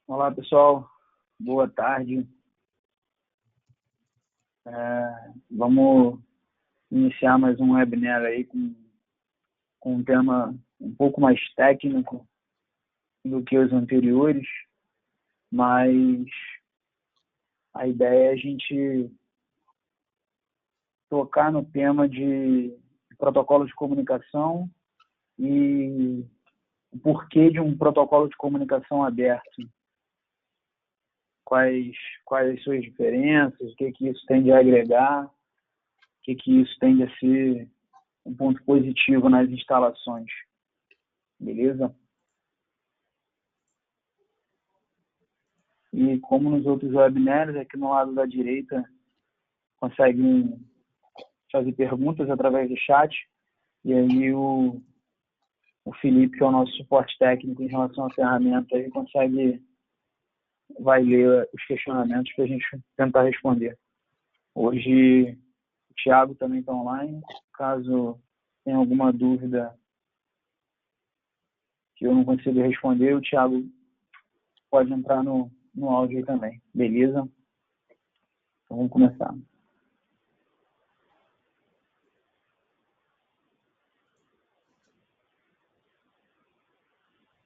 Olá, pessoal. Boa tarde. Vamos iniciar mais um webinar aí com um tema um pouco mais técnico do que os anteriores, mas a ideia é a gente tocar no tema de protocolos de comunicação e o porquê de um protocolo de comunicação aberto. Quais as suas diferenças, o que isso tende a agregar, o que isso tende a ser um ponto positivo nas instalações. Beleza? E como nos outros webinars, aqui no lado da direita, conseguem fazer perguntas através do chat, e aí o Felipe, que é o nosso suporte técnico em relação à ferramenta, aí vai ler os questionamentos para a gente tentar responder. Hoje o Thiago também está online. Caso tenha alguma dúvida que eu não consiga responder, o Thiago pode entrar no áudio aí também. Beleza? Então vamos começar.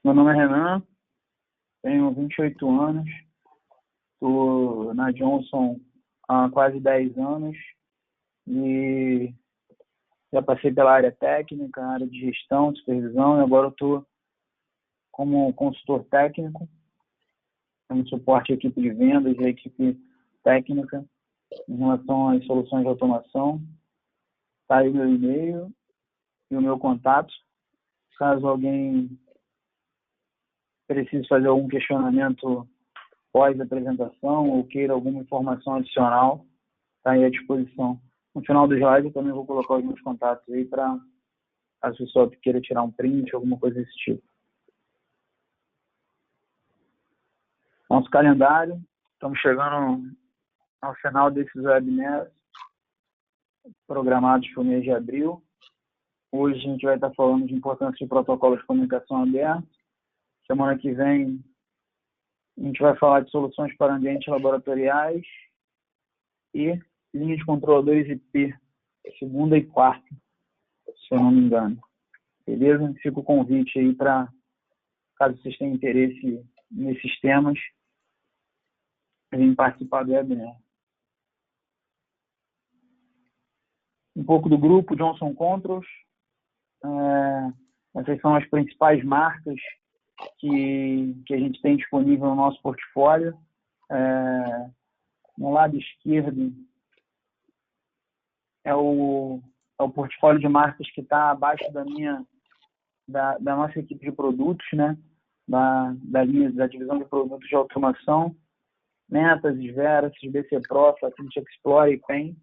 Meu nome é Renan, tenho 28 anos, estou na Johnson há quase 10 anos e já passei pela área técnica, área de gestão, supervisão, e agora eu estou como consultor técnico, dando suporte à equipe de vendas e à equipe técnica em relação às soluções de automação. Está aí o meu e-mail e o meu contato. Caso alguém precise fazer algum questionamento pós-apresentação ou queira alguma informação adicional, está aí à disposição. No final do slide eu também vou colocar os meus contatos aí para a pessoa que queira tirar um print, alguma coisa desse tipo. Nosso calendário, estamos chegando ao final desses webinars programados para o mês de abril. Hoje a gente vai estar falando de importância de protocolos de comunicação aberta. Semana que vem a gente vai falar de soluções para ambientes laboratoriais e linhas de controladores IP, segunda e quarta, se eu não me engano. Beleza? Fica o convite aí para, caso vocês tenham interesse nesses temas, virem participar do webinar. Um pouco do grupo Johnson Controls. Essas são as principais marcas que a gente tem disponível no nosso portfólio. No lado esquerdo é o portfólio de marcas que está abaixo da nossa equipe de produtos, né? Da divisão de produtos de automação. Metasys, Verasys, BC Pro, Facility Explorer e PEN.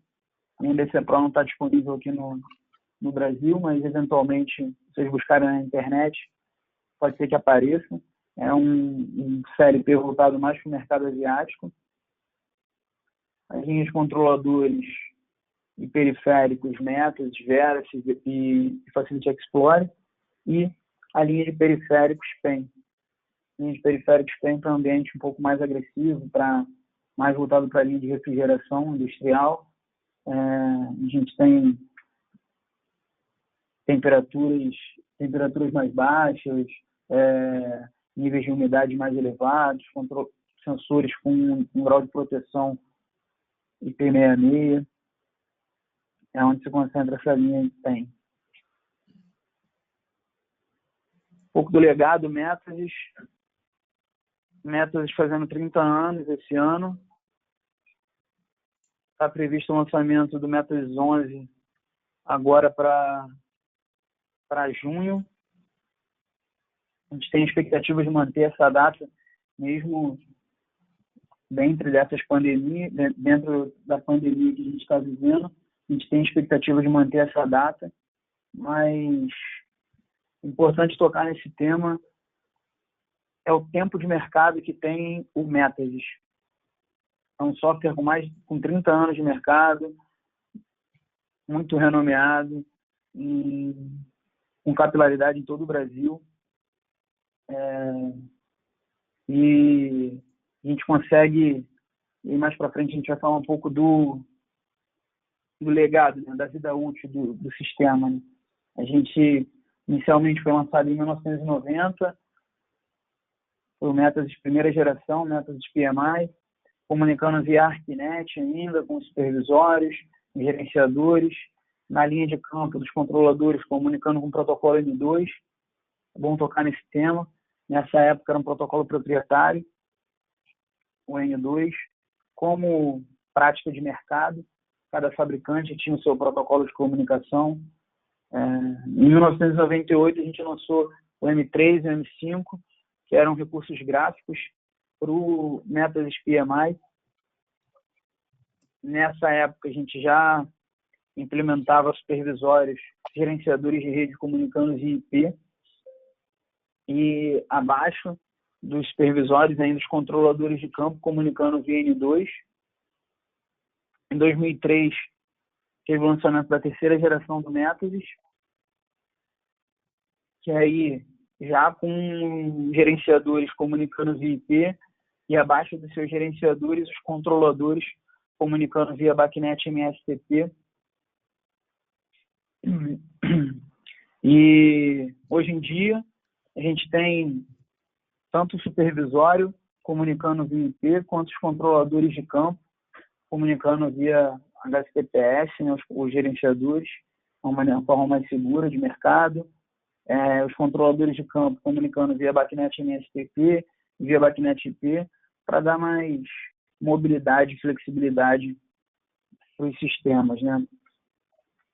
O BC Pro não está disponível aqui no Brasil, mas eventualmente, se vocês buscarem na internet, pode ser que apareça. É um CLP voltado mais para o mercado asiático. As linhas de controladores e periféricos, Metasys, Verasys e Facility Explorer. E a linha de periféricos PEN. Linha de periféricos PEN para um ambiente um pouco mais agressivo, mais voltado para a linha de refrigeração industrial. A gente tem temperaturas mais baixas, níveis de umidade mais elevados, sensores com um grau de proteção IP66, é onde se concentra essa linha que tem. Um pouco do legado Metasys fazendo 30 anos esse ano. Está previsto o lançamento do Metasys 11 agora para junho. A gente tem expectativas de manter essa data, mesmo dentro da pandemia que a gente está vivendo. A gente tem expectativa de manter essa data, mas é importante tocar nesse tema é o tempo de mercado que tem o Metasys. É um software com 30 anos de mercado, muito renomeado, com capilaridade em todo o Brasil. e a gente consegue, e mais para frente a gente vai falar um pouco do legado, né, da vida útil do sistema. Né? A gente inicialmente foi lançado em 1990, foi o Metasys de primeira geração, Metasys PMI, comunicando via ArcNet ainda, com supervisórios, gerenciadores, na linha de campo dos controladores, comunicando com o protocolo M2. É bom tocar nesse tema. Nessa época era um protocolo proprietário, o N2, como prática de mercado. Cada fabricante tinha o seu protocolo de comunicação. Em 1998, a gente lançou o M3 e o M5, que eram recursos gráficos para o Metasys PMI. Nessa época, a gente já implementava supervisórios, gerenciadores de rede comunicando via IP, e abaixo dos supervisórios, ainda os controladores de campo comunicando via N2. Em 2003, teve o lançamento da terceira geração do Metasys, que aí já com gerenciadores comunicando via IP, e abaixo dos seus gerenciadores, os controladores comunicando via BACnet MSTP. E hoje em dia a gente tem tanto o supervisório comunicando via IP, quanto os controladores de campo comunicando via HTTPS, né, os gerenciadores, de uma forma mais segura de mercado. Os controladores de campo comunicando via BACnet MSTP, via BACnet IP, para dar mais mobilidade e flexibilidade para os sistemas, né?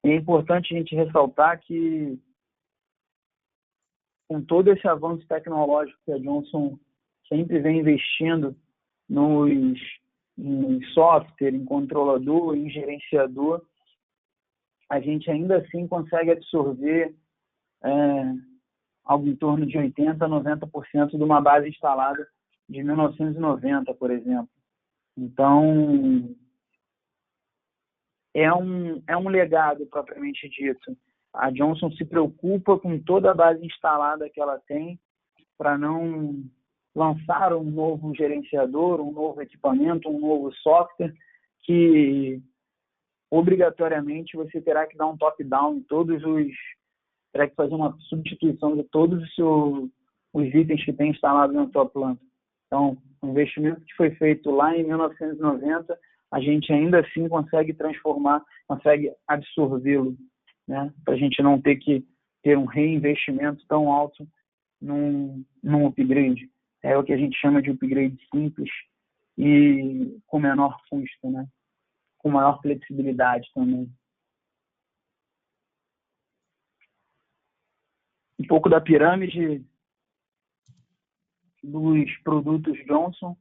É importante a gente ressaltar que, com todo esse avanço tecnológico que a Johnson sempre vem investindo em software, em controlador, em gerenciador, a gente ainda assim consegue absorver algo em torno de 80% a 90% de uma base instalada de 1990, por exemplo. Então, é um legado propriamente dito. A Johnson se preocupa com toda a base instalada que ela tem para não lançar um novo gerenciador, um novo equipamento, um novo software que obrigatoriamente você terá que dar um top-down em terá que fazer uma substituição de todos os itens que tem instalado na sua planta. Então, o investimento que foi feito lá em 1990, a gente ainda assim consegue transformar, consegue absorvê-lo, né? Para a gente não ter que ter um reinvestimento tão alto num upgrade. É o que a gente chama de upgrade simples e com menor custo, né? Com maior flexibilidade também. Um pouco da pirâmide dos produtos Johnson.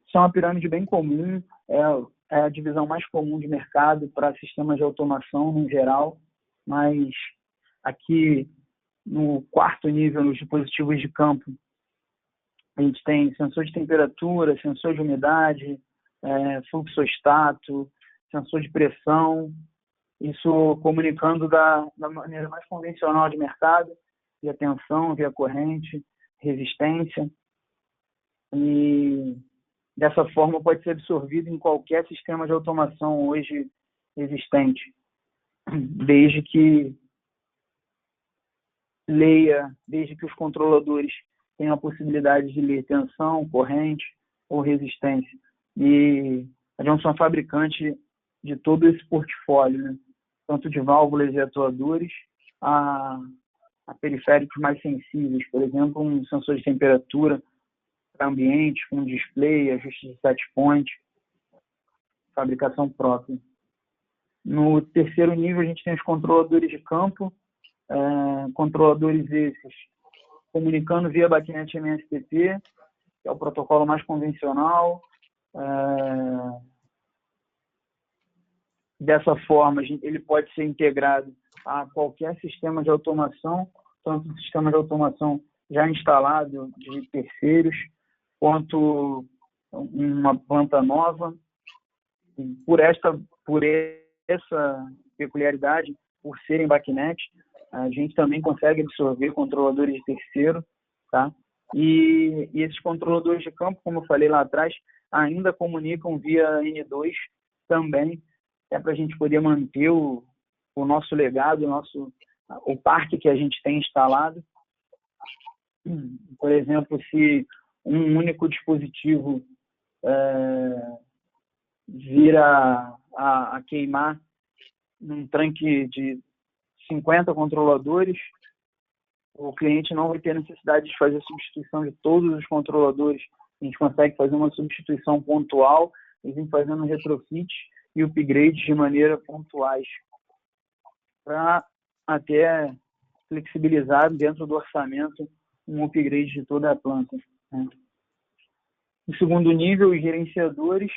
Isso é uma pirâmide bem comum, é a divisão mais comum de mercado para sistemas de automação no geral, mas aqui no quarto nível, nos dispositivos de campo, a gente tem sensor de temperatura, sensor de umidade, fluxostato, sensor de pressão, isso comunicando da maneira mais convencional de mercado, via tensão, via corrente, resistência, e dessa forma pode ser absorvido em qualquer sistema de automação hoje existente, desde que os controladores tenham a possibilidade de ler tensão, corrente ou resistência. E a Johnson é fabricante de todo esse portfólio, né? Tanto de válvulas e atuadores a periféricos mais sensíveis, por exemplo, um sensor de temperatura para ambiente, com display, ajuste de set point, fabricação própria. No terceiro nível, a gente tem os controladores de campo, controladores esses comunicando via BACnet MSTP, que é o protocolo mais convencional. Dessa forma, ele pode ser integrado a qualquer sistema de automação, tanto sistema de automação já instalado de terceiros, quanto uma planta nova. Por essa peculiaridade, por serem BACnet, a gente também consegue absorver controladores de terceiro, tá? E esses controladores de campo, como eu falei lá atrás, ainda comunicam via N2 também, para a gente poder manter o nosso legado, o parque que a gente tem instalado. Por exemplo, se um único dispositivo vira a queimar num tanque de 50 controladores, o cliente não vai ter necessidade de fazer a substituição de todos os controladores. A gente consegue fazer uma substituição pontual e vir fazendo retrofit e upgrades de maneira pontuais para até flexibilizar dentro do orçamento um upgrade de toda a planta. No segundo nível, os gerenciadores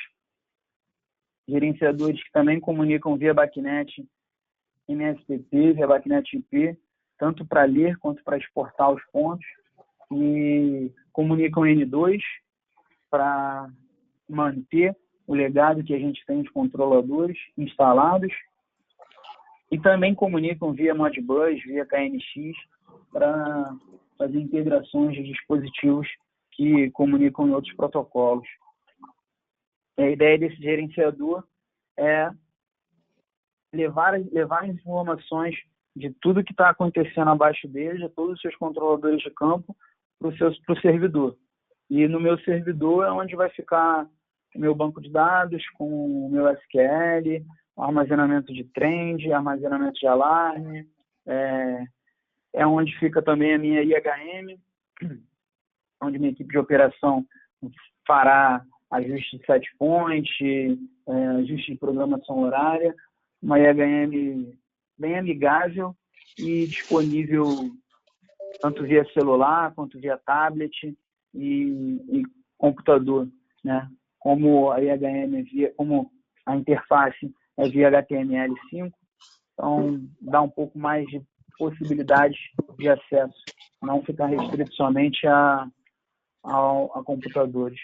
que também comunicam via BACnet, MSTP, via BACnet IP, tanto para ler quanto para exportar os pontos, e comunicam N2 para manter o legado que a gente tem de controladores instalados, e também comunicam via Modbus, via KNX, para fazer integrações de dispositivos que comunicam em outros protocolos. A ideia desse gerenciador é levar as informações de tudo que está acontecendo abaixo dele, de todos os seus controladores de campo, para o servidor. E no meu servidor é onde vai ficar o meu banco de dados com o meu SQL, armazenamento de trend, armazenamento de alarme, é onde fica também a minha IHM, onde minha equipe de operação fará ajuste de set point, ajuste de programação horária, uma IHM bem amigável e disponível tanto via celular quanto via tablet e computador, né? Como a IHM como a interface é via HTML5, então dá um pouco mais de possibilidades de acesso, não ficar restrito somente a computadores.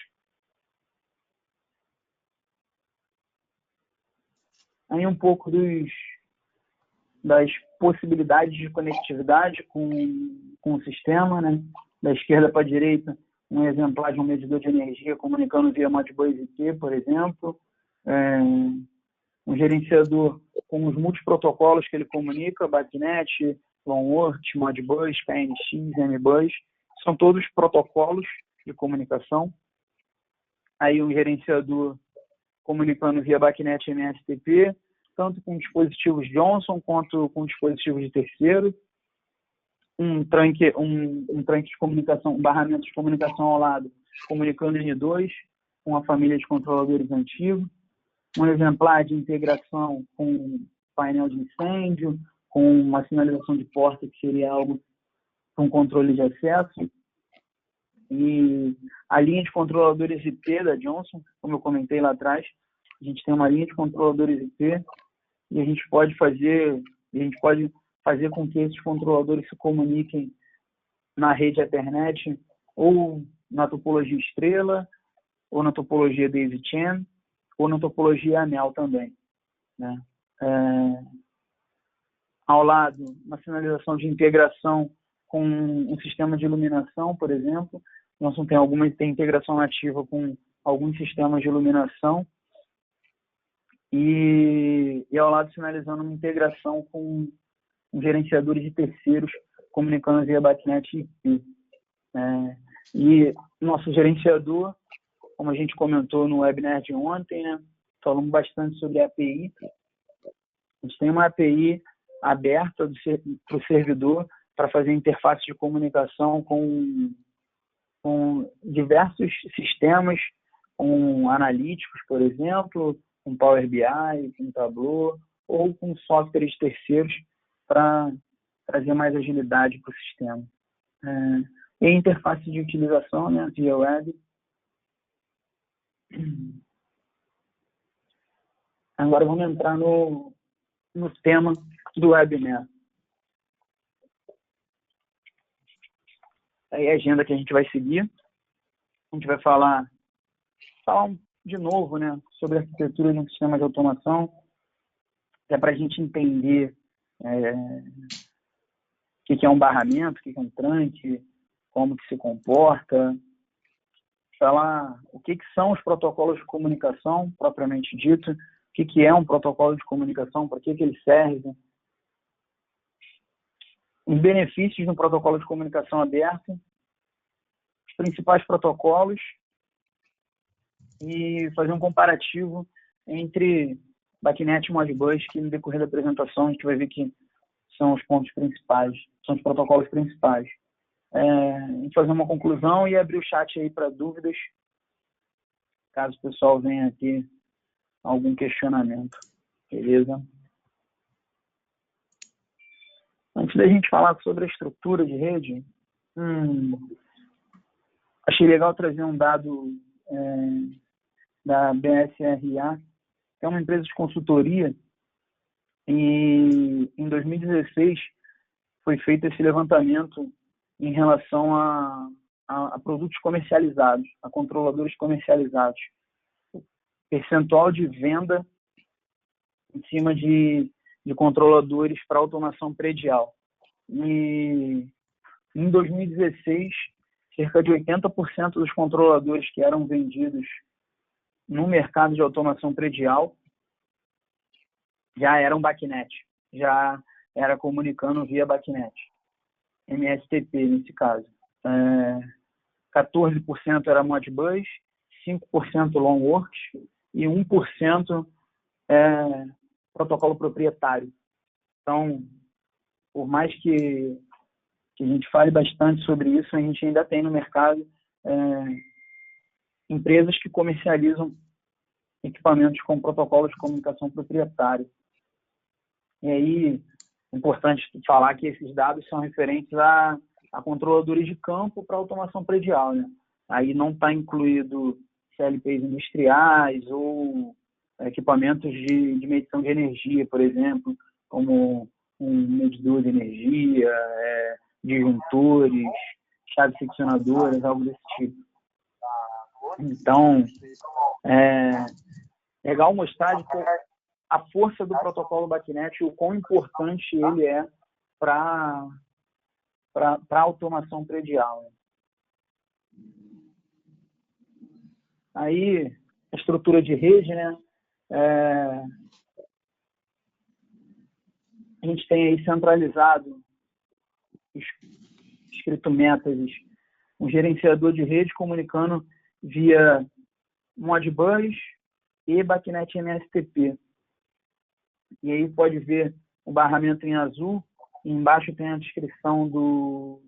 Aí um pouco das possibilidades de conectividade com o sistema, né? Da esquerda para a direita, um exemplar de um medidor de energia comunicando via Modbus IP, por exemplo, um gerenciador com os multiprotocolos que ele comunica, BACnet, Longworth, Modbus, KNX, MBus, são todos protocolos de comunicação. Aí um gerenciador comunicando via BACnet e MSTP, tanto com dispositivos Johnson quanto com dispositivos de terceiro. Um tanque de comunicação, um barramento de comunicação ao lado, comunicando N2 com a família de controladores antigos. Um exemplar de integração com painel de incêndio, com uma sinalização de porta, que seria algo com controle de acesso. E a linha de controladores IP da Johnson, como eu comentei lá atrás, a gente tem uma linha de controladores IP e a gente pode fazer com que esses controladores se comuniquem na rede Ethernet ou na topologia estrela, ou na topologia Daisy Chain, ou na topologia ANEL também, né? Ao lado, uma sinalização de integração com um sistema de iluminação, por exemplo. Nós tem integração nativa com alguns sistemas de iluminação. E ao lado sinalizando uma integração com gerenciadores de terceiros comunicando via BACnet e IP. E nosso gerenciador, como a gente comentou no webinar de ontem, né, falamos bastante sobre a API. A gente tem uma API aberta para o servidor para fazer interface de comunicação com diversos sistemas, com analíticos, por exemplo, com Power BI, com Tableau, ou com softwares terceiros para trazer mais agilidade para o sistema. E a interface de utilização, né, via web. Agora vamos entrar no tema do webinar. Aí a agenda que a gente vai seguir. A gente vai falar de novo, né, sobre a arquitetura de um sistema de automação, para a gente entender o que é um barramento, o que é um trunk, como que se comporta, falar o que são os protocolos de comunicação, propriamente dito, o que é um protocolo de comunicação, para que ele serve, os benefícios de um protocolo de comunicação aberta, os principais protocolos e fazer um comparativo entre BACnet e Modbus, que no decorrer da apresentação a gente vai ver que são os pontos principais, são os protocolos principais. A gente fazer uma conclusão e abrir o chat aí para dúvidas, caso o pessoal venha ter algum questionamento. Beleza? Antes da gente falar sobre a estrutura de rede, achei legal trazer um dado da BSRA, que é uma empresa de consultoria, e em 2016 foi feito esse levantamento em relação a produtos comercializados, a controladores comercializados. O percentual de venda em cima de controladores para automação predial. E em 2016, cerca de 80% dos controladores que eram vendidos no mercado de automação predial já eram BACnet, já era comunicando via BACnet, MSTP nesse caso. 14% era Modbus, 5% Longworks e 1% protocolo proprietário. Então, por mais que a gente fale bastante sobre isso, a gente ainda tem no mercado empresas que comercializam equipamentos com protocolos de comunicação proprietário. E aí, é importante falar que esses dados são referentes a controladores de campo para automação predial, né? Aí não está incluído CLPs industriais ou equipamentos de medição de energia, por exemplo, como um medidor de energia, disjuntores, chaves seccionadoras, algo desse tipo. Então, legal mostrar a força do protocolo BACnet e o quão importante ele é para a automação predial. Aí, a estrutura de rede, né? A gente tem aí centralizado, escrito metas, um gerenciador de rede comunicando via Modbus e BACnet MSTP. E aí pode ver o barramento em azul, e embaixo tem a descrição do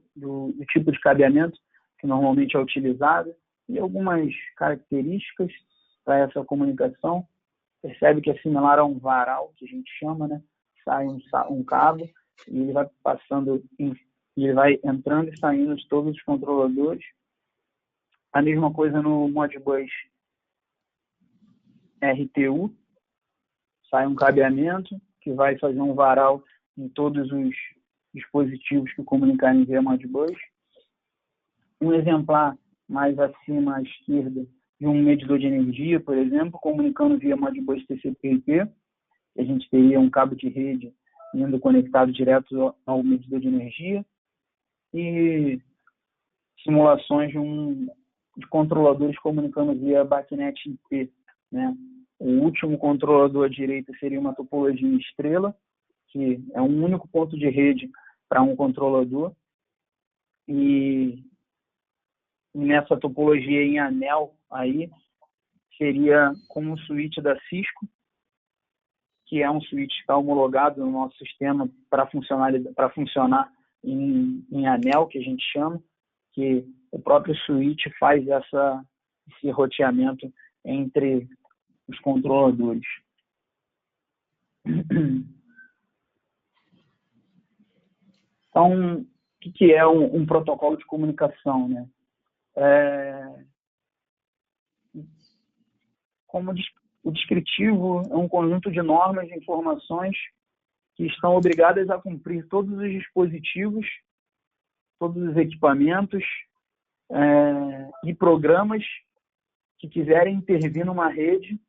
tipo de cabeamento que normalmente é utilizado e algumas características para essa comunicação. Percebe que é similar a um varal, que a gente chama, né? Sai um cabo e ele vai passando, ele vai entrando e saindo de todos os controladores. A mesma coisa no Modbus RTU, sai um cabeamento que vai fazer um varal em todos os dispositivos que comunicarem via Modbus. Um exemplar mais acima à esquerda de um medidor de energia, por exemplo, comunicando via Modbus TCP/IP. A gente teria um cabo de rede indo conectado direto ao medidor de energia. E simulações de controladores comunicando via BACnet IP, né? O último controlador à direita seria uma topologia em estrela, que é um único ponto de rede para um controlador. E nessa topologia em anel aí, seria como um switch da Cisco, que é um switch que está homologado no nosso sistema para funcionar em anel, que a gente chama, que o próprio switch faz esse roteamento entre os controladores. Então, o que é um protocolo de comunicação, né? Como o descritivo é um conjunto de normas e informações que estão obrigadas a cumprir todos os dispositivos, todos os equipamentos e programas que quiserem intervir numa rede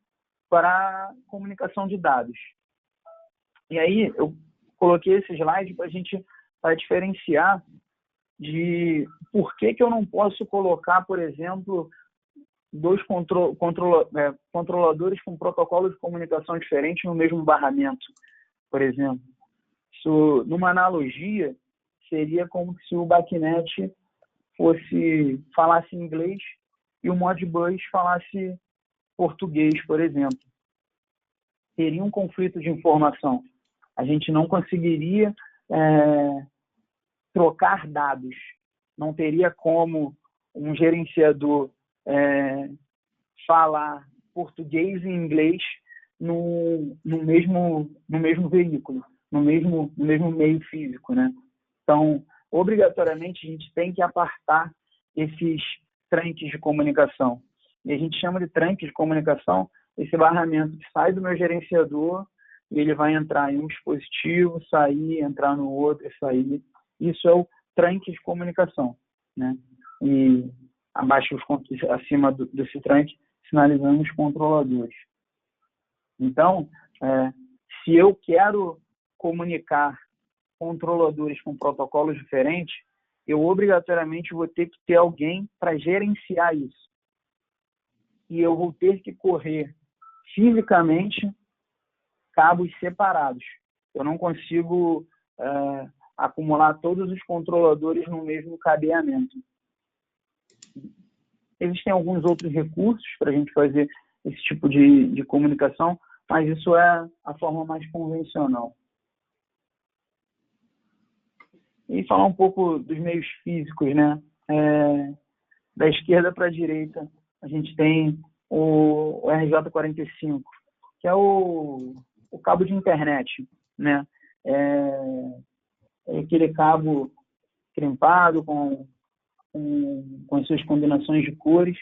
para comunicação de dados. E aí eu coloquei esse slide para a gente diferenciar de por que eu não posso colocar, por exemplo, dois controladores com protocolos de comunicação diferentes no mesmo barramento, por exemplo. Isso, numa analogia, seria como se o BACnet falasse inglês e o Modbus falasse português, por exemplo. Teria um conflito de informação. A gente não conseguiria trocar dados. Não teria como um gerenciador falar português e inglês no mesmo veículo, no mesmo meio físico, né? Então, obrigatoriamente, a gente tem que apartar esses tranques de comunicação. E a gente chama de tranque de comunicação esse barramento que sai do meu gerenciador e ele vai entrar em um dispositivo, sair, entrar no outro e sair. Isso é o tranque de comunicação, né? E acima desse tranque, sinalizamos os controladores. Então, se eu quero comunicar controladores com protocolos diferentes, eu obrigatoriamente vou ter que ter alguém para gerenciar isso. E eu vou ter que correr fisicamente cabos separados. Eu não consigo acumular todos os controladores no mesmo cabeamento. Existem alguns outros recursos para a gente fazer esse tipo de comunicação, mas isso é a forma mais convencional. E falar um pouco dos meios físicos, né? Da esquerda para a direita, a gente tem o RJ45, que é o cabo de internet, né? É aquele cabo crimpado com as suas combinações de cores.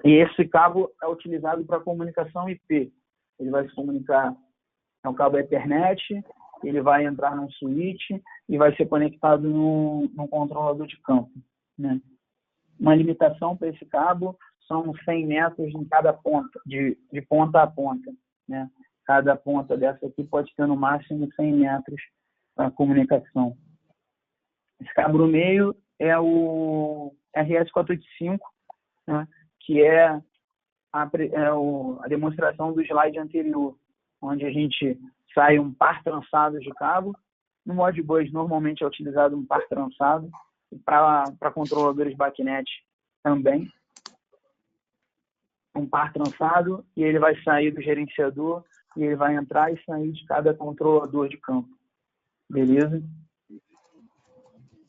E esse cabo é utilizado para comunicação IP. Ele vai se comunicar, é um cabo Ethernet, ele vai entrar num switch e vai ser conectado num controlador de campo, né? Uma limitação para esse cabo são 100 metros em cada ponta, de ponta a ponta, né? Cada ponta dessa aqui pode ter no máximo 100 metros para comunicação. Esse cabo no meio é o RS485, né? Que é a demonstração do slide anterior, onde a gente sai um par trançado de cabo. No Modbus, normalmente é utilizado um par trançado, para controladores BACnet também. Um par trançado, e ele vai sair do gerenciador, e ele vai entrar e sair de cada controlador de campo. Beleza?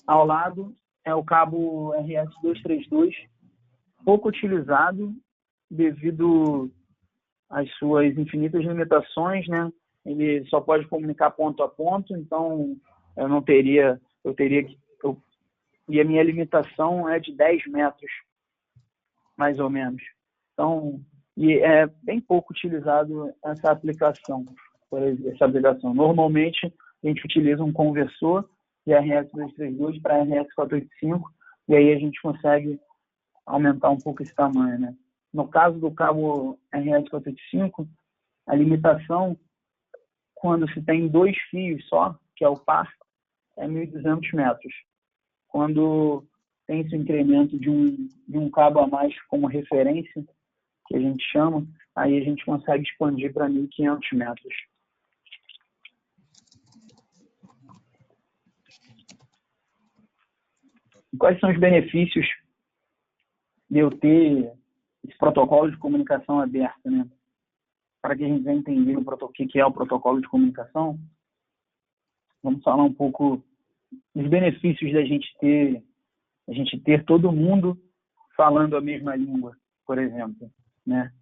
Ao lado é o cabo RS232, pouco utilizado devido às suas infinitas limitações, né? Ele só pode comunicar ponto a ponto, então e a minha limitação é de 10 metros, mais ou menos. Então, e é bem pouco utilizado essa aplicação. Normalmente, a gente utiliza um conversor de RS232 para RS485, e aí a gente consegue aumentar um pouco esse tamanho, né? No caso do cabo RS485, a limitação, quando se tem 2 fios só, que é o par, é 1.200 metros. Quando tem esse incremento de um cabo a mais como referência, que a gente chama, aí a gente consegue expandir para 1.500 metros. Quais são os benefícios de eu ter esse protocolo de comunicação aberta, né? Para que a gente venha entender o que é o protocolo de comunicação, vamos falar um pouco dos benefícios da gente ter todo mundo falando a mesma língua, por exemplo, né?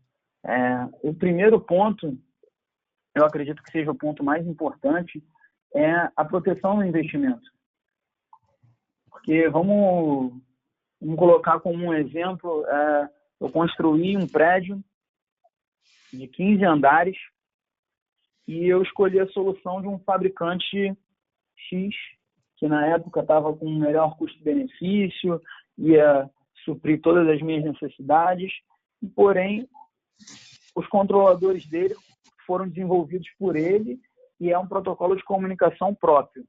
O primeiro ponto, eu acredito que seja o ponto mais importante, é a proteção do investimento. Porque vamos colocar como um exemplo, eu construí um prédio de 15 andares e eu escolhi a solução de um fabricante X, que na época estava com um melhor custo-benefício, ia suprir todas as minhas necessidades, porém, os controladores dele foram desenvolvidos por ele e é um protocolo de comunicação próprio.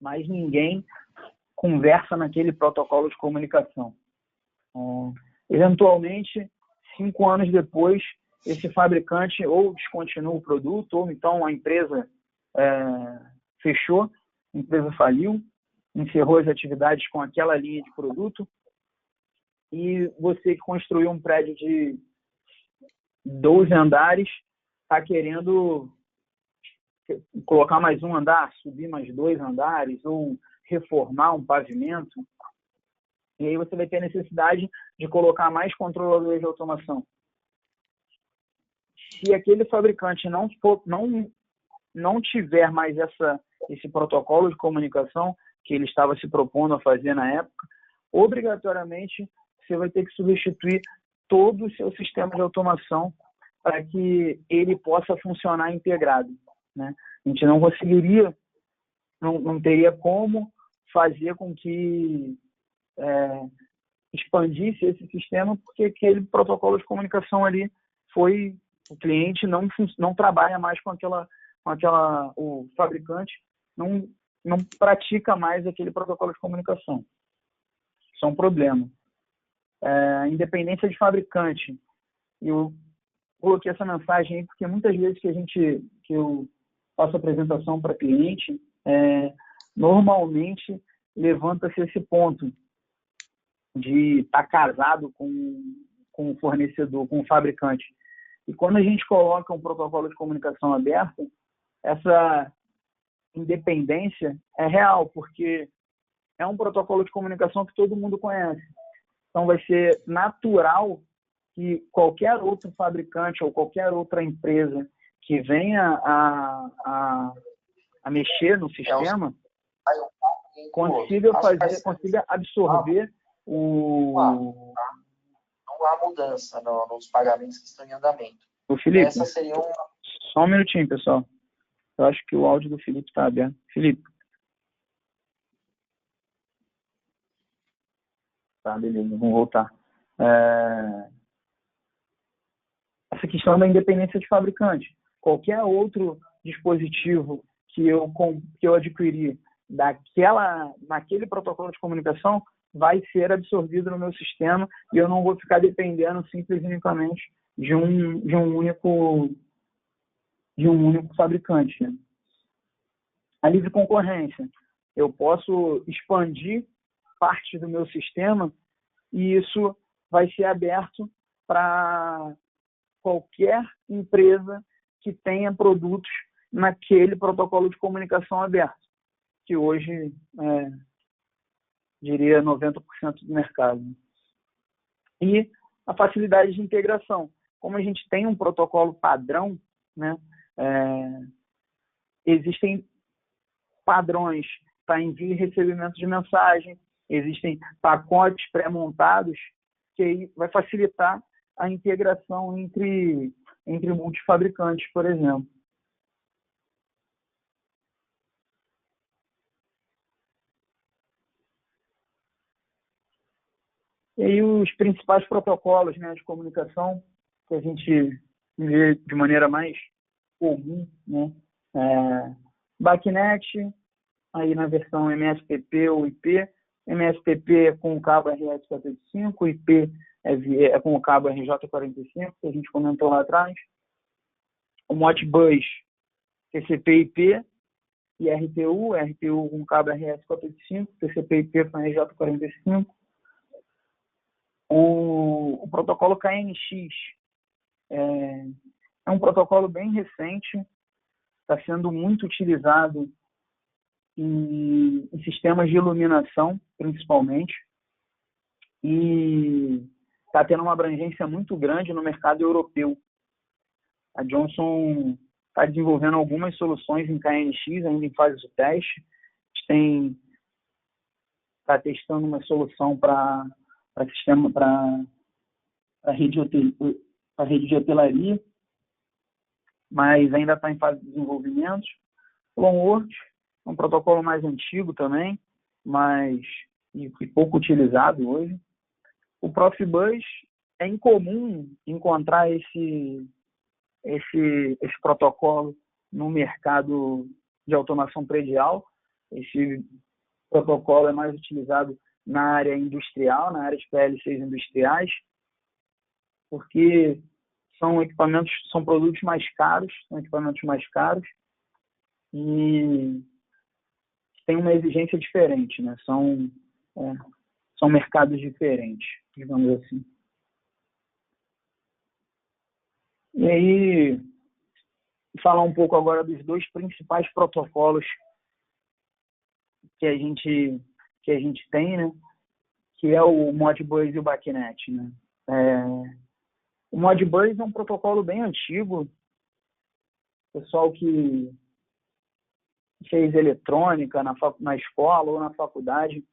Mas ninguém conversa naquele protocolo de comunicação. Eventualmente, 5 anos depois, esse fabricante ou descontinua o produto, ou então a empresa fechou, a empresa faliu, encerrou as atividades com aquela linha de produto, e você que construiu um prédio de 12 andares está querendo colocar mais um andar, subir mais 2 andares, ou reformar um pavimento, e aí você vai ter a necessidade de colocar mais controladores de automação. Se aquele fabricante não tiver mais esse protocolo de comunicação que ele estava se propondo a fazer na época, obrigatoriamente você vai ter que substituir todo o seu sistema de automação para que ele possa funcionar integrado, né? A gente não conseguiria, não teria como fazer com que expandisse esse sistema, porque aquele protocolo de comunicação ali o cliente não trabalha mais com o fabricante não pratica mais aquele protocolo de comunicação. Isso é um problema. Independência de fabricante. Eu coloquei essa mensagem aí porque muitas vezes que eu faço apresentação para cliente, normalmente levanta-se esse ponto de estar casado com o fornecedor, com o fabricante. E quando a gente coloca um protocolo de comunicação aberto, essa independência é real, porque é um protocolo de comunicação que todo mundo conhece. Então vai ser natural que qualquer outro fabricante ou qualquer outra empresa que venha a mexer no sistema consiga absorver não há mudança nos pagamentos que estão em andamento. O Felipe, essa seria só um minutinho, pessoal. Eu acho que o áudio do Felipe está aberto. Felipe. Tá, beleza, vamos voltar. Essa questão da independência de fabricante. Qualquer outro dispositivo que eu adquirir naquele protocolo de comunicação vai ser absorvido no meu sistema e eu não vou ficar dependendo simplesmente e unicamente de um único fabricante. Né? A livre concorrência. Eu posso expandir parte do meu sistema e isso vai ser aberto para qualquer empresa que tenha produtos naquele protocolo de comunicação aberto, que hoje diria 90% do mercado. E a facilidade de integração. Como a gente tem um protocolo padrão, né, existem padrões para envio e recebimento de mensagem, existem pacotes pré-montados que aí vai facilitar a integração entre multifabricantes, por exemplo. E aí os principais protocolos, né, de comunicação que a gente vê de maneira mais comum, né, BACnet, aí na versão MSPP ou IP, MSPP é com o cabo RS485, IP é com o cabo RJ45, que a gente comentou lá atrás. O Modbus, TCP/IP e RTU com cabo RS485, TCP/IP com RJ45. O protocolo KNX é um protocolo bem recente, está sendo muito utilizado em sistemas de iluminação, principalmente, e está tendo uma abrangência muito grande no mercado europeu. A Johnson está desenvolvendo algumas soluções em KNX, ainda em fase de teste. A gente está testando uma solução para sistema, para rede de hotelaria, mas ainda está em fase de desenvolvimento. O Longword é um protocolo mais antigo também, mas e pouco utilizado hoje. O Profibus é incomum encontrar esse protocolo no mercado de automação predial. Esse protocolo é mais utilizado na área industrial, na área de PLCs industriais, porque são equipamentos, são produtos mais caros, são equipamentos mais caros e tem uma exigência diferente, né? São mercados diferentes, digamos assim. E aí, falar um pouco agora dos dois principais protocolos que a gente tem, né? Que é o Modbus e o BACnet, né? O Modbus é um protocolo bem antigo. O pessoal que fez eletrônica na escola ou na faculdade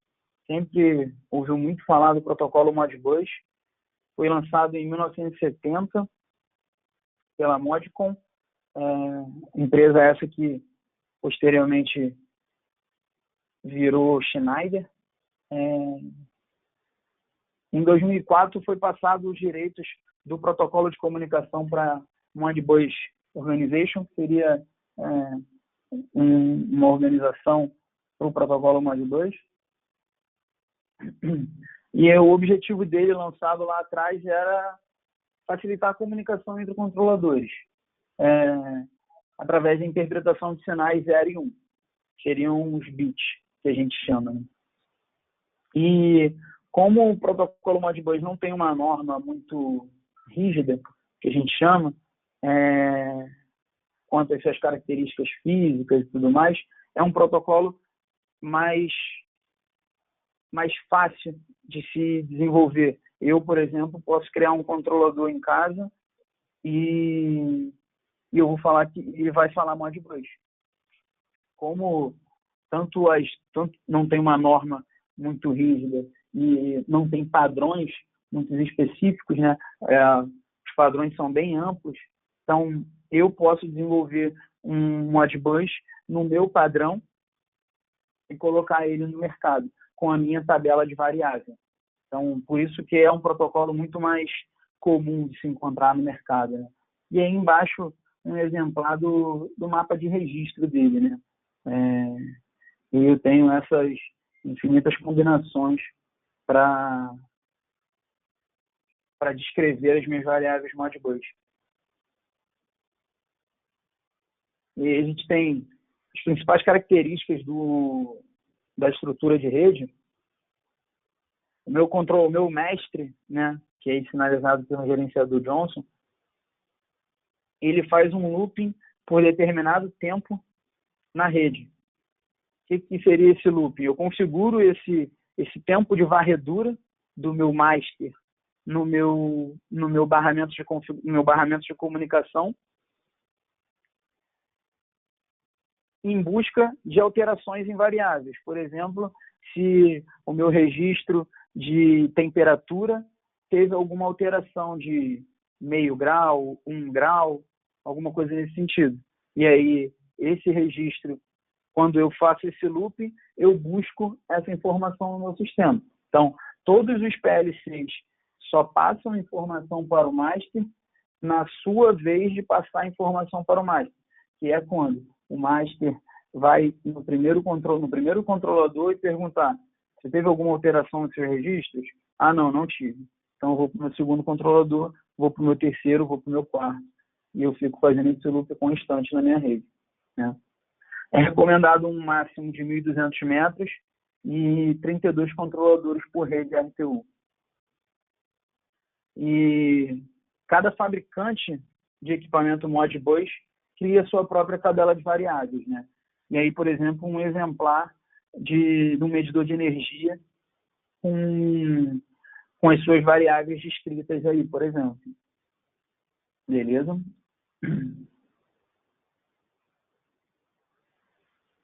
sempre ouviu muito falar do protocolo Modbus. Foi lançado em 1970 pela Modcon, empresa essa que posteriormente virou Schneider. Em 2004 foi passado os direitos do protocolo de comunicação para Modbus Organization, que seria uma organização para o protocolo Modbus. E o objetivo dele, lançado lá atrás, era facilitar a comunicação entre controladores, através da interpretação de sinais 0 e 1. Seriam os bits, que a gente chama, né? E como o protocolo Modbus não tem uma norma muito rígida, que a gente chama, quanto às suas características físicas e tudo mais, é um protocolo mais fácil de se desenvolver. Eu, por exemplo, posso criar um controlador em casa e eu vou falar que ele vai falar Modbus. Como tanto não tem uma norma muito rígida e não tem padrões muito específicos, né? Os padrões são bem amplos, então eu posso desenvolver um Modbus no meu padrão e colocar ele no mercado com a minha tabela de variável. Então, por isso que é um protocolo muito mais comum de se encontrar no mercado, né? E aí embaixo um exemplar do mapa de registro dele, né? Eu tenho essas infinitas combinações para descrever as minhas variáveis Modbus. E a gente tem as principais características da estrutura de rede. O meu mestre, né, que é sinalizado pelo gerenciador Johnson, ele faz um looping por determinado tempo na rede. O que seria esse looping? Eu configuro esse tempo de varredura do meu master no meu barramento de comunicação em busca de alterações em variáveis. Por exemplo, se o meu registro de temperatura teve alguma alteração de meio grau, 1 grau, alguma coisa nesse sentido. E aí, esse registro, quando eu faço esse loop, eu busco essa informação no meu sistema. Então, todos os PLCs só passam informação para o master na sua vez de passar informação para o master, que é quando o master vai no primeiro controlador e perguntar: você teve alguma alteração nos seus registros? Ah, não tive. Então, eu vou para o meu segundo controlador, vou para o meu terceiro, vou para o meu quarto. E eu fico fazendo esse loop constante na minha rede, né? É recomendado um máximo de 1.200 metros e 32 controladores por rede RTU. E cada fabricante de equipamento Modbus cria sua própria tabela de variáveis, né? E aí, por exemplo, um exemplar de um medidor de energia com as suas variáveis descritas aí, por exemplo. Beleza?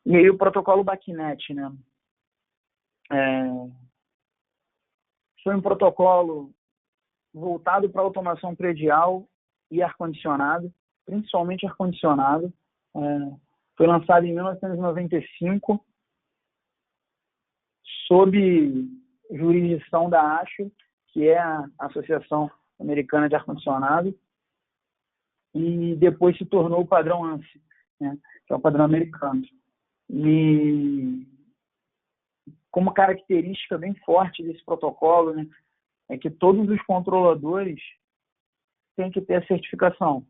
E aí o protocolo BACnet, né? Foi um protocolo voltado para automação predial e ar-condicionado, principalmente ar-condicionado. Foi lançado em 1995 sob jurisdição da ASHO, que é a Associação Americana de Ar-Condicionado, e depois se tornou o padrão ANSI, né, que é o padrão americano. E como característica bem forte desse protocolo, né, é que todos os controladores têm que ter a certificação.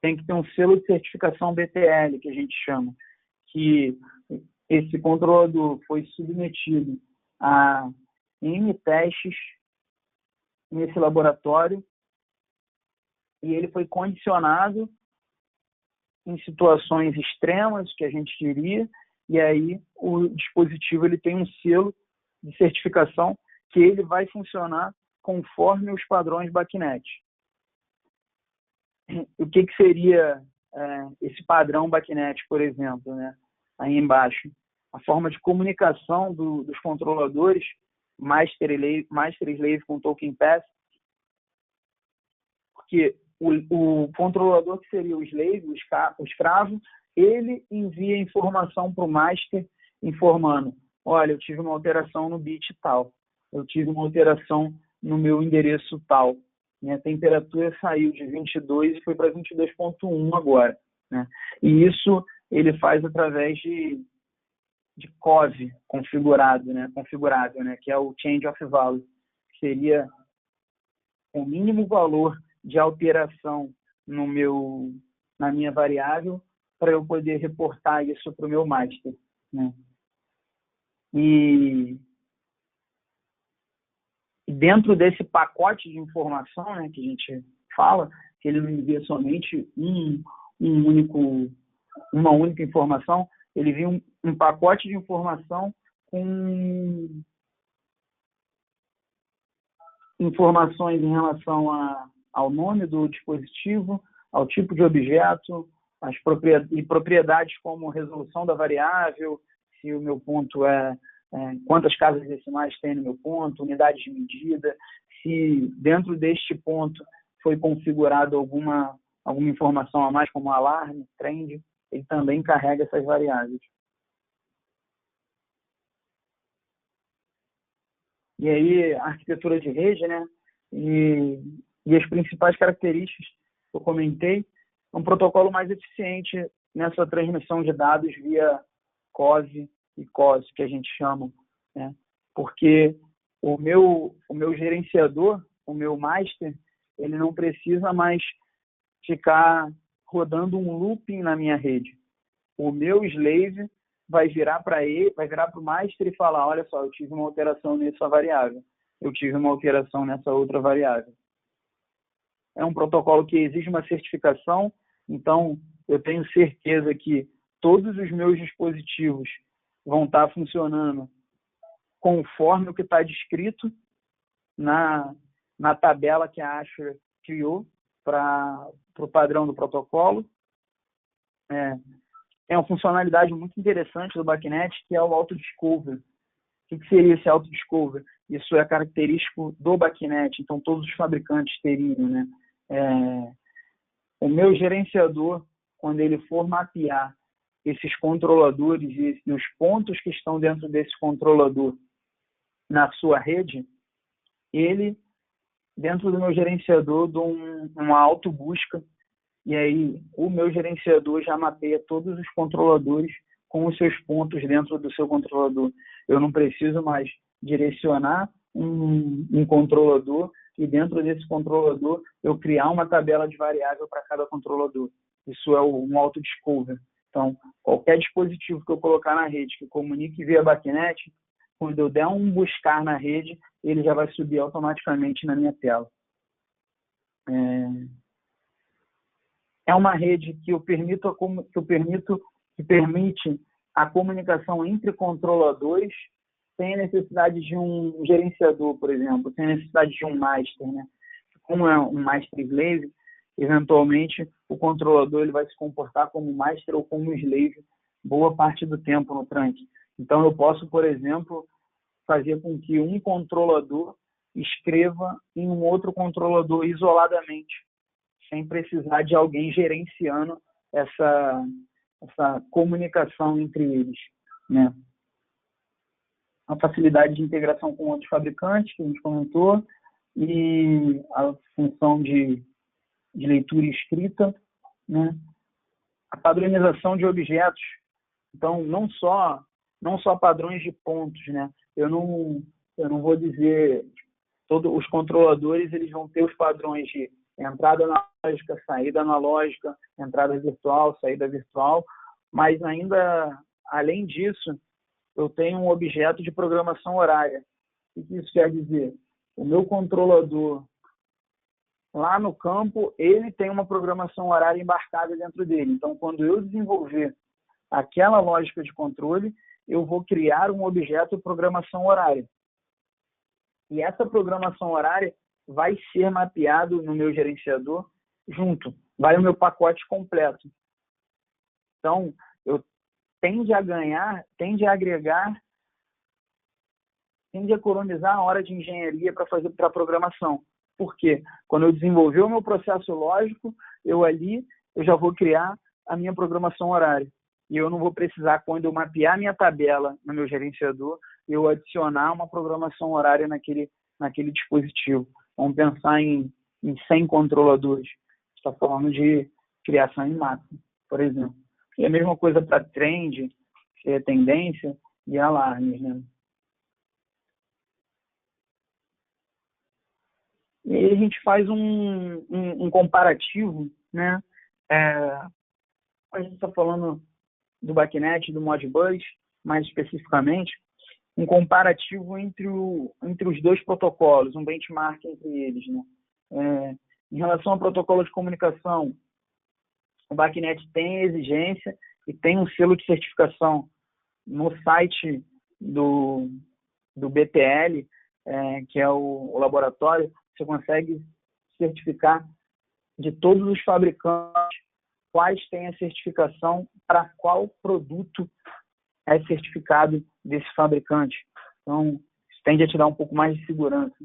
Tem que ter um selo de certificação BTL, que a gente chama, que esse controlador foi submetido a N testes nesse laboratório e ele foi condicionado em situações extremas, que a gente diria, e aí o dispositivo ele tem um selo de certificação que ele vai funcionar conforme os padrões BACnet. O que seria esse padrão BACnet, por exemplo, né? Aí embaixo, a forma de comunicação dos controladores Master Slave com Token Path, porque o controlador que seria o slave, o escravo, ele envia informação para o master informando, olha, eu tive uma alteração no bit tal, eu tive uma alteração no meu endereço tal, minha temperatura saiu de 22 e foi para 22.1 agora, né? E isso ele faz através de COV configurável, né? Que é o Change of Value, que seria o mínimo valor de alteração na minha variável para eu poder reportar isso para o meu master, né? E dentro desse pacote de informação, né, que a gente fala, que ele não envia somente uma única informação, ele envia um pacote de informação com informações em relação ao nome do dispositivo, ao tipo de objeto, e propriedades como resolução da variável, se o meu ponto quantas casas decimais tem no meu ponto, unidades de medida, se dentro deste ponto foi configurado alguma informação a mais, como alarme, trend, ele também carrega essas variáveis. E aí, a arquitetura de rede, né? E as principais características que eu comentei, é um protocolo mais eficiente nessa transmissão de dados via COS e COS, que a gente chama, né? Porque o meu gerenciador, o meu master, ele não precisa mais ficar rodando um looping na minha rede. O meu slave vai virar para o master e falar, olha só, eu tive uma alteração nessa variável, eu tive uma alteração nessa outra variável. É um protocolo que exige uma certificação, então eu tenho certeza que todos os meus dispositivos vão estar funcionando conforme o que está descrito na tabela que a Asher criou para o padrão do protocolo. É uma funcionalidade muito interessante do BACnet, que é o Auto-Discover. O que seria esse Auto-Discover? Isso é característico do BACnet, então todos os fabricantes teriam, né? O meu gerenciador, quando ele for mapear esses controladores e os pontos que estão dentro desse controlador na sua rede, ele, dentro do meu gerenciador, dou uma autobusca, e aí o meu gerenciador já mapeia todos os controladores com os seus pontos dentro do seu controlador. Eu não preciso mais direcionar um controlador e dentro desse controlador eu criar uma tabela de variável para cada controlador. Isso é um auto-discover. Então, qualquer dispositivo que eu colocar na rede que comunique via BACnet, quando eu der um buscar na rede, ele já vai subir automaticamente na minha tela. É uma rede que permite a comunicação entre controladores sem a necessidade de um gerenciador, por exemplo, sem a necessidade de um master, né? Como é um master slave, eventualmente o controlador ele vai se comportar como master ou como slave boa parte do tempo no trunk. Então eu posso, por exemplo, fazer com que um controlador escreva em um outro controlador isoladamente, sem precisar de alguém gerenciando essa comunicação entre eles, né? A facilidade de integração com outros fabricantes, que a gente comentou, e a função de leitura e escrita, né? A padronização de objetos. Então, não só padrões de pontos, né? eu não vou dizer, todos os controladores eles vão ter os padrões de entrada analógica, saída analógica, entrada virtual, saída virtual, mas ainda, além disso, eu tenho um objeto de programação horária. O que isso quer dizer? O meu controlador, lá no campo, ele tem uma programação horária embarcada dentro dele. Então, quando eu desenvolver aquela lógica de controle, eu vou criar um objeto de programação horária. E essa programação horária vai ser mapeado no meu gerenciador junto. Vai o meu pacote completo. Então, eu tende a ganhar, tende a agregar, tende a economizar a hora de engenharia para fazer para programação. Por quê? Quando eu desenvolver o meu processo lógico, eu já vou criar a minha programação horária. E eu não vou precisar, quando eu mapear minha tabela no meu gerenciador, eu adicionar uma programação horária naquele dispositivo. Vamos pensar em 100 controladores. Está falando de criação em máquina, por exemplo. E a mesma coisa para trend, que é tendência, e alarmes, né? E aí a gente faz um comparativo, né? A gente está falando do BACnet, do Modbus, mais especificamente, um comparativo entre os dois protocolos, um benchmark entre eles, né? Em relação ao protocolo de comunicação, o BACnet tem exigência e tem um selo de certificação no site do BTL, que é o laboratório. Você consegue certificar de todos os fabricantes quais têm a certificação para qual produto é certificado desse fabricante. Então, isso tende a te dar um pouco mais de segurança.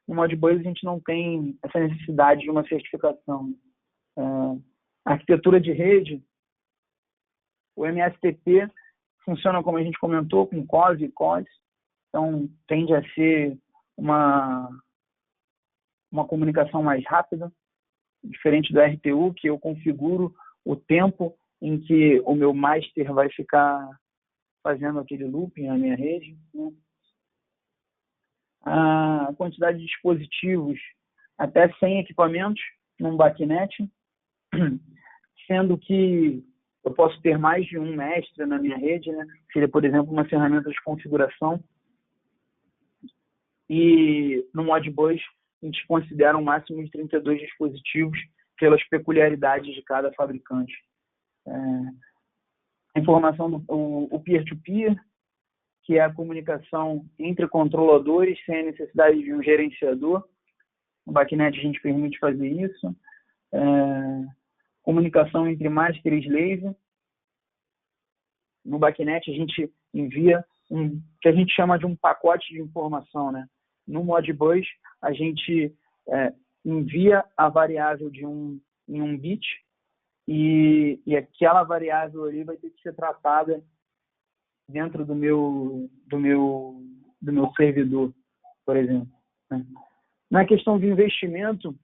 No Modbus, a gente não tem essa necessidade de uma certificação. A arquitetura de rede, o MSTP funciona, como a gente comentou, com COS e COS. Então, tende a ser uma comunicação mais rápida, diferente do RTU, que eu configuro o tempo em que o meu master vai ficar fazendo aquele looping na minha rede, né? A quantidade de dispositivos, até 100 equipamentos num BACnet, sendo que eu posso ter mais de um mestre na minha rede, né? Seria, por exemplo, uma ferramenta de configuração. E no Modbus, a gente considera um máximo de 32 dispositivos pelas peculiaridades de cada fabricante. A informação do peer-to-peer, que é a comunicação entre controladores sem a necessidade de um gerenciador. No BACnet a gente permite fazer isso. Comunicação entre master e slave. No BACnet a gente envia que a gente chama de um pacote de informação, né? No Modbus a gente envia a variável em um bit e aquela variável ali vai ter que ser tratada dentro do meu servidor, por exemplo, né? Na questão de investimento,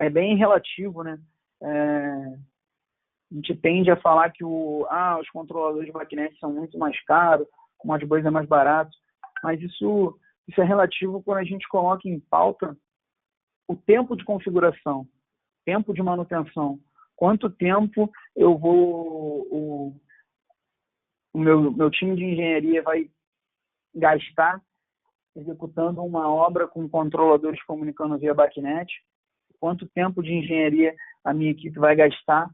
é bem relativo, né? A gente tende a falar que os controladores de BACnet são muito mais caros, o Modbus é mais barato, mas isso é relativo quando a gente coloca em pauta o tempo de configuração, tempo de manutenção, quanto tempo o meu time de engenharia vai gastar executando uma obra com controladores comunicando via BACnet, quanto tempo de engenharia a minha equipe vai gastar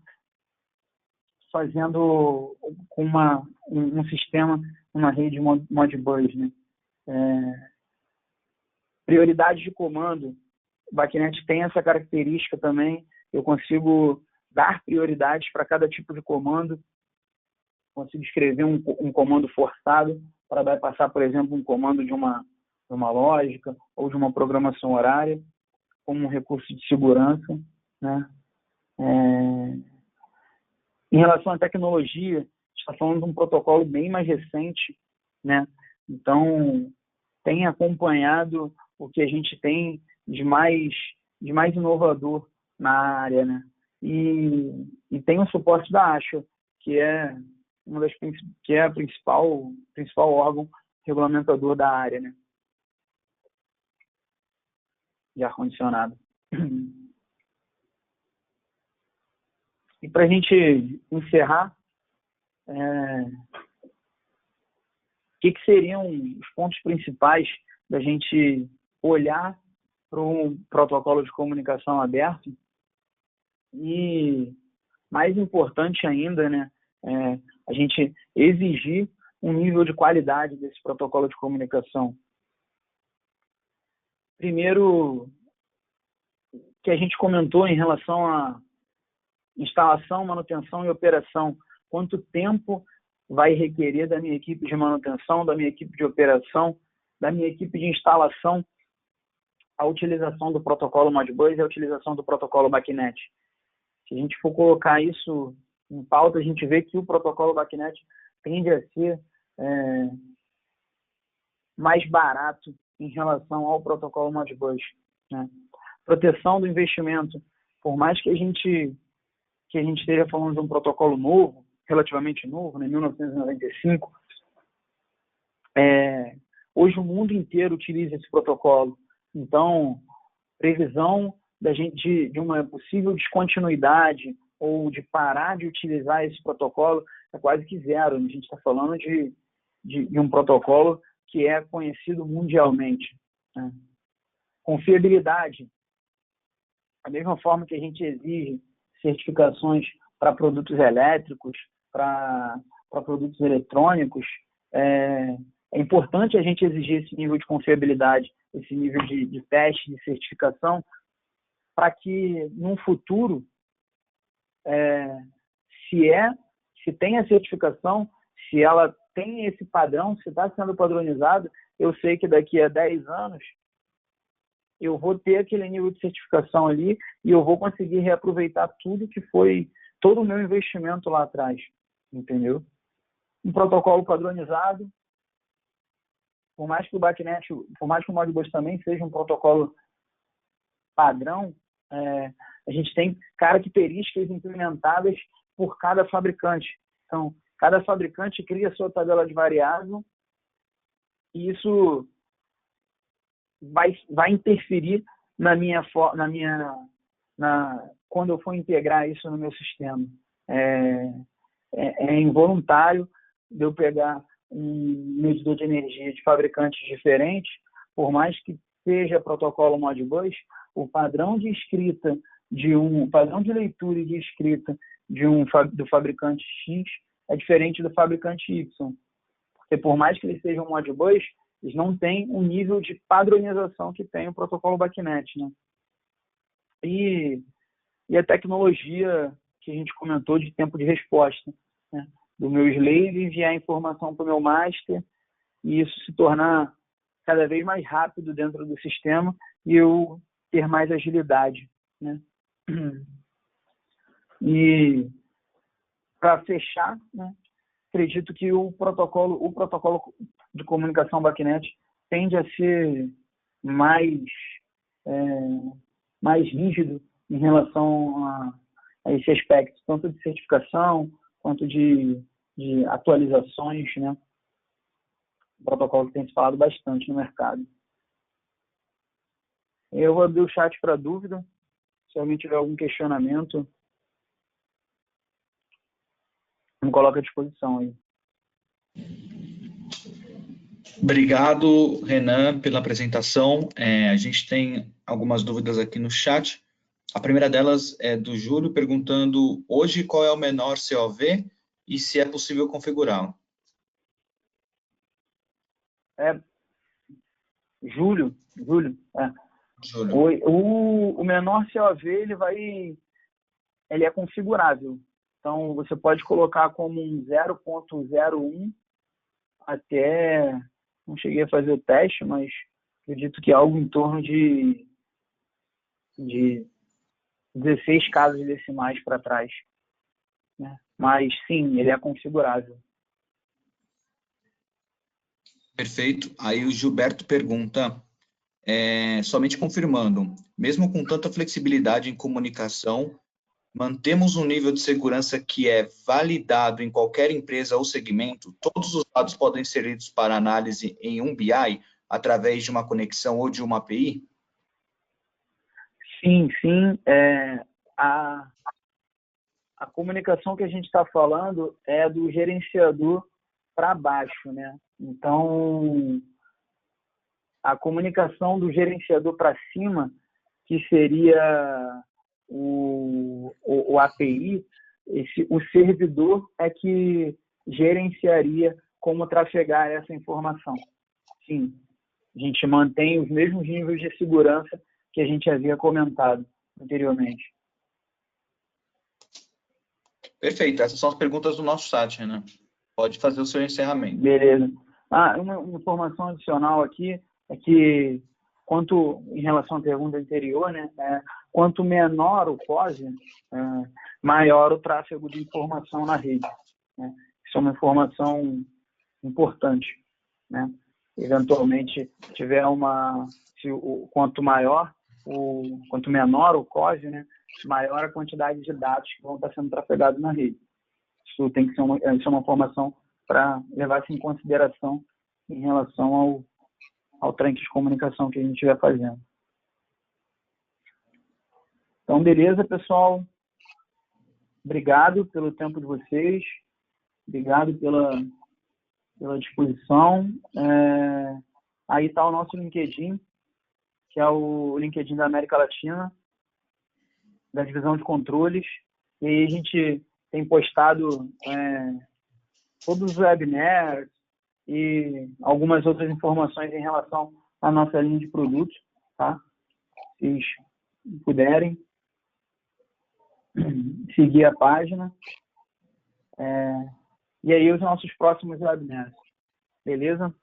fazendo um sistema, uma rede Modbus, né? Prioridade de comando. O BACnet tem essa característica também. Eu consigo dar prioridades para cada tipo de comando. Consigo escrever um comando forçado para bypassar, por exemplo, um comando de uma lógica ou de uma programação horária, como um recurso de segurança, né? Em relação à tecnologia, a gente está falando de um protocolo bem mais recente, né? Então, tem acompanhado o que a gente tem de mais inovador na área, né? E tem o suporte da ASHA, que é a principal órgão regulamentador da área, né, de ar-condicionado. E para a gente encerrar, o que seriam os pontos principais da gente olhar para um protocolo de comunicação aberto? E, mais importante ainda, né, a gente exigir um nível de qualidade desse protocolo de comunicação. Primeiro, que a gente comentou em relação a instalação, manutenção e operação. Quanto tempo vai requerer da minha equipe de manutenção, da minha equipe de operação, da minha equipe de instalação, a utilização do protocolo Modbus e a utilização do protocolo BACnet. Se a gente for colocar isso em pauta, a gente vê que o protocolo BACnet tende a ser mais barato em relação ao protocolo Modbus, né? Proteção do investimento. Por mais que a gente esteja falando de um protocolo novo, relativamente novo, né, 1995, hoje o mundo inteiro utiliza esse protocolo. Então, previsão de uma possível descontinuidade ou de parar de utilizar esse protocolo é quase que zero. A gente está falando de um protocolo que é conhecido mundialmente, né? Confiabilidade. Da mesma forma que a gente exige certificações para produtos elétricos, para produtos eletrônicos, é importante a gente exigir esse nível de confiabilidade, esse nível de teste, de certificação, para que, num futuro, se tem a certificação, se ela tem esse padrão, se está sendo padronizado, eu sei que daqui a 10 anos eu vou ter aquele nível de certificação ali e eu vou conseguir reaproveitar tudo que foi, todo o meu investimento lá atrás, entendeu? Um protocolo padronizado, por mais que o BACnet, por mais que o Modbus também seja um protocolo padrão, a gente tem características implementadas por cada fabricante. Então, cada fabricante cria a sua tabela de variável e isso vai interferir quando eu for integrar isso no meu sistema. É involuntário de eu pegar um medidor de energia de fabricantes diferentes, por mais que seja protocolo Modbus, o padrão de escrita padrão de leitura e de escrita do fabricante X é diferente do fabricante Y. Porque por mais que eles sejam Modbus, eles não têm um nível de padronização que tem o protocolo BACnet, né? E a tecnologia que a gente comentou de tempo de resposta, né? Do meu slave enviar informação para o meu master e isso se tornar cada vez mais rápido dentro do sistema e eu ter mais agilidade, né? E para fechar, né, acredito que o protocolo de comunicação BACnet tende a ser mais rígido em relação a esse aspecto, tanto de certificação quanto de atualizações, né? O protocolo que tem se falado bastante no mercado. Eu vou abrir o chat para dúvida. Se alguém tiver algum questionamento, me coloca à disposição aí. Obrigado, Renan, pela apresentação. A gente tem algumas dúvidas aqui no chat. A primeira delas é do Júlio, perguntando hoje qual é o menor COV e se é possível configurá-lo. Júlio. Júlio. O menor COV ele é configurável. Então, você pode colocar como um 0.01 até, não cheguei a fazer o teste, mas acredito que é algo em torno de 16 casas decimais para trás, né? Mas, sim, ele é configurável. Perfeito. Aí o Gilberto pergunta, somente confirmando, mesmo com tanta flexibilidade em comunicação, mantemos um nível de segurança que é validado em qualquer empresa ou segmento? Todos os dados podem ser lidos para análise em um BI, através de uma conexão ou de uma API? Sim, sim. A comunicação que a gente está falando é do gerenciador para baixo, né? Então, a comunicação do gerenciador para cima, que seria o API, o servidor é que gerenciaria como trafegar essa informação. Sim, a gente mantém os mesmos níveis de segurança que a gente havia comentado anteriormente. Perfeito, essas são as perguntas do nosso chat, Renan. Pode fazer o seu encerramento. Beleza. Uma informação adicional aqui é que, em relação à pergunta anterior, né, quanto menor o COSE, maior o tráfego de informação na rede, né? Isso é uma informação importante, né? Eventualmente, quanto menor o COSE, né, maior a quantidade de dados que vão estar sendo trafegados na rede. Isso tem que ser isso é uma informação para levar-se em consideração em relação ao tranque de comunicação que a gente estiver fazendo. Então, beleza, pessoal. Obrigado pelo tempo de vocês. Obrigado pela disposição. Aí está o nosso LinkedIn, que é o LinkedIn da América Latina, da divisão de controles. E aí a gente tem postado todos os webinars e algumas outras informações em relação à nossa linha de produtos, tá? Se vocês puderem seguir a página. E aí os nossos próximos webinars. Beleza?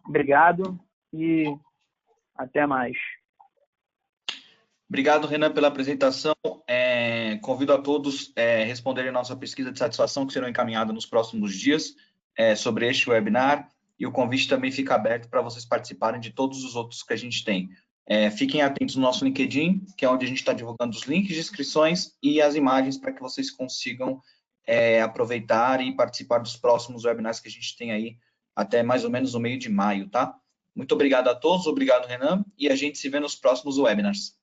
Obrigado e até mais. Obrigado, Renan, pela apresentação. Convido a todos a responderem a nossa pesquisa de satisfação, que serão encaminhadas nos próximos dias, sobre este webinar, e o convite também fica aberto para vocês participarem de todos os outros que a gente tem. Fiquem atentos no nosso LinkedIn, que é onde a gente está divulgando os links de inscrições e as imagens para que vocês consigam aproveitar e participar dos próximos webinars que a gente tem aí até mais ou menos no meio de maio, tá? Muito obrigado a todos, obrigado, Renan, e a gente se vê nos próximos webinars.